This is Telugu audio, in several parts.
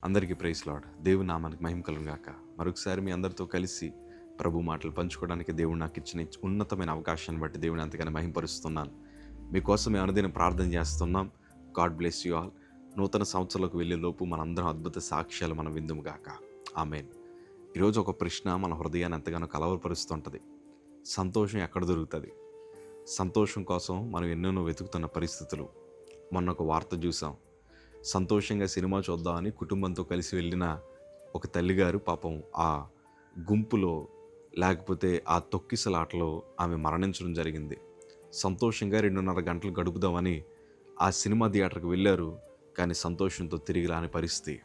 అందరికీ ప్రైజ్ లార్డ్. దేవుని నామానికి మహిమ కలుగును గాక. మరొకసారి మీ అందరితో కలిసి ప్రభు మాటలు పంచుకోవడానికి దేవుడు నాకు ఇచ్చిన ఉన్నతమైన అవకాశాన్ని బట్టి దేవుని అంతగానే మహిమపరుస్తున్నాను. మీకోసం మేము అనుదినం ప్రార్థన చేస్తున్నాం. God bless you all. నూతన సంవత్సరాలకు వెళ్ళే లోపు మనందరం అద్భుత సాక్ష్యాలు మనం విందుము గాక. ఆమేన్. ఈరోజు ఒక ప్రశ్న మన హృదయాన్ని ఎంతగానో కలవరపరుస్తుంటుంది. సంతోషం ఎక్కడ దొరుకుతుంది? సంతోషం కోసం మనం ఎన్నెన్నో వెతుకుతున్న పరిస్థితులు. మొన్న ఒక వార్త చూసాం. సంతోషంగా సినిమా చూద్దామని కుటుంబంతో కలిసి వెళ్ళిన ఒక తల్లిగారు పాపం ఆ గుంపులో లేకపోతే ఆ తొక్కిసలాటలో ఆమె మరణించడం జరిగింది. సంతోషంగా 2:30 గంటలు గడుపుదామని ఆ సినిమా థియేటర్కి వెళ్ళారు. కానీ సంతోషంతో తిరిగి రాని పరిస్థితి.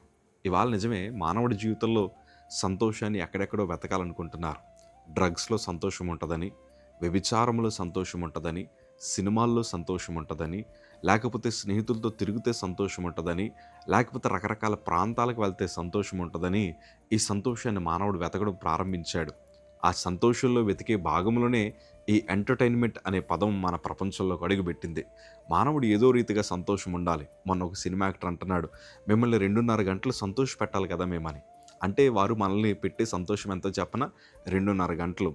ఇవాళ నిజమే, మానవుడి జీవితంలో సంతోషాన్ని ఎక్కడెక్కడో వెతకాలనుకుంటున్నారు. డ్రగ్స్లో సంతోషం ఉంటుందని, వ్యభిచారంలో సంతోషం ఉంటుందని, సినిమాల్లో సంతోషం ఉంటుందని, లేకపోతే స్నేహితులతో తిరిగితే సంతోషం ఉంటుందని, లేకపోతే రకరకాల ప్రాంతాలకు వెళ్తే సంతోషం ఉంటుందని ఈ సంతోషాన్ని మానవుడు వెతకడం ప్రారంభించాడు. ఆ సంతోషంలో వెతికే భాగంలోనే ఈ ఎంటర్టైన్మెంట్ అనే పదం మన ప్రపంచంలోకి అడుగుపెట్టింది. మానవుడు ఏదో రీతిగా సంతోషం ఉండాలి. మొన్న ఒక సినిమా యాక్టర్ అంటున్నాడు, మిమ్మల్ని 2:30 గంటలు సంతోష పెట్టాలి కదా మేమని. అంటే వారు మనల్ని పెట్టే సంతోషం ఎంతో చెప్పన 2:30 గంటలు.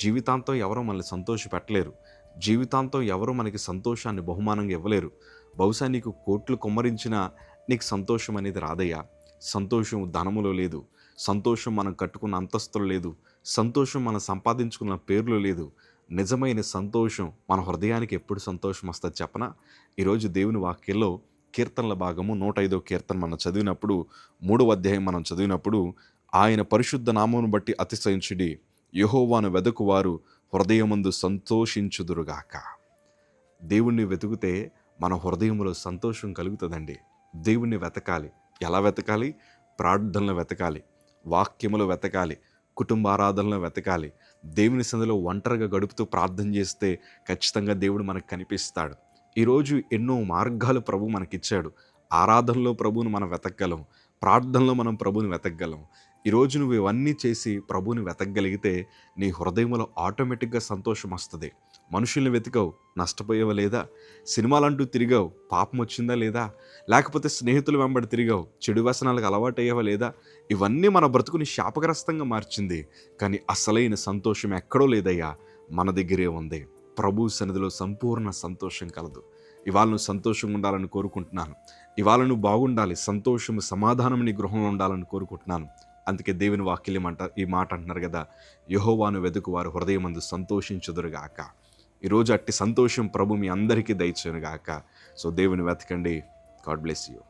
జీవితాంతం ఎవరో మనల్ని సంతోష పెట్టలేరు. జీవితాంతం ఎవరో మనకి సంతోషాన్ని బహుమానంగా ఇవ్వలేరు. బహుశా నీకు కోట్లు కుమ్మరించినా నీకు సంతోషం అనేది రాదయ్యా. సంతోషం ధనములో లేదు, సంతోషం మనం కట్టుకున్న అంతస్తులో లేదు, సంతోషం మనం సంపాదించుకున్న పేరులో లేదు. నిజమైన సంతోషం మన హృదయానికి ఎప్పుడు సంతోషం వస్తుంది చెప్పనా? ఈరోజు దేవుని వాక్యంలో కీర్తనల భాగము 105వ కీర్తన మనం చదివినప్పుడు 3వ అధ్యాయం మనం చదివినప్పుడు, ఆయన పరిశుద్ధ నామమును బట్టి అతిశయించుడి, యెహోవాను వెదకువారు హృదయమందు సంతోషించుదురుగాక. దేవుణ్ణి వెతికితే మన హృదయంలో సంతోషం కలుగుతుందండి. దేవుణ్ణి వెతకాలి. ఎలా వెతకాలి? ప్రార్థనలో వెతకాలి, వాక్యములో వెతకాలి, కుటుంబారాధనలో వెతకాలి. దేవుని సన్నిధిలో ఒంటరిగా గడుపుతూ ప్రార్థన చేస్తే ఖచ్చితంగా దేవుడు మనకు కనిపిస్తాడు. ఈరోజు ఎన్నో మార్గాలు ప్రభు మనకిచ్చాడు. ఆరాధనలో ప్రభువుని మనం వెతకగలం, ప్రార్థనలో మనం ప్రభువుని వెతకగలం. ఈరోజు నువ్వు ఇవన్నీ చేసి ప్రభువుని వెతకగలిగితే నీ హృదయంలో ఆటోమేటిక్గా సంతోషం వస్తుంది. మనుషుల్ని వెతికావు, నష్టపోయేవా లేదా? సినిమాలంటూ తిరిగావు, పాపం వచ్చిందా లేదా? లేకపోతే స్నేహితులు వెంబడి తిరిగావు, చెడు వ్యసనాలకు అలవాటు అయ్యేవా లేదా? ఇవన్నీ మన బ్రతుకుని శాపగ్రస్తంగా మార్చింది. కానీ అసలైన సంతోషం ఎక్కడో లేదయ్యా, మన దగ్గరే ఉంది. ప్రభు సన్నిధిలో సంపూర్ణ సంతోషం కలదు. ఇవాళ నువ్వు సంతోషంగా ఉండాలని కోరుకుంటున్నాను. ఇవాళ నువ్వు బాగుండాలి, సంతోషము సమాధానం నీ గృహంలో ఉండాలని కోరుకుంటున్నాను. అందుకే దేవుని వాక్యం ఈ మాట అంటున్నారు కదా, యెహోవాను వెదుకు వారు హృదయమందు సంతోషించుదురుగాక. ఈరోజు అట్టి సంతోషం ప్రభు మీ అందరికీ దయచేయునుగాక. సో దేవుని వెతకండి. God bless you.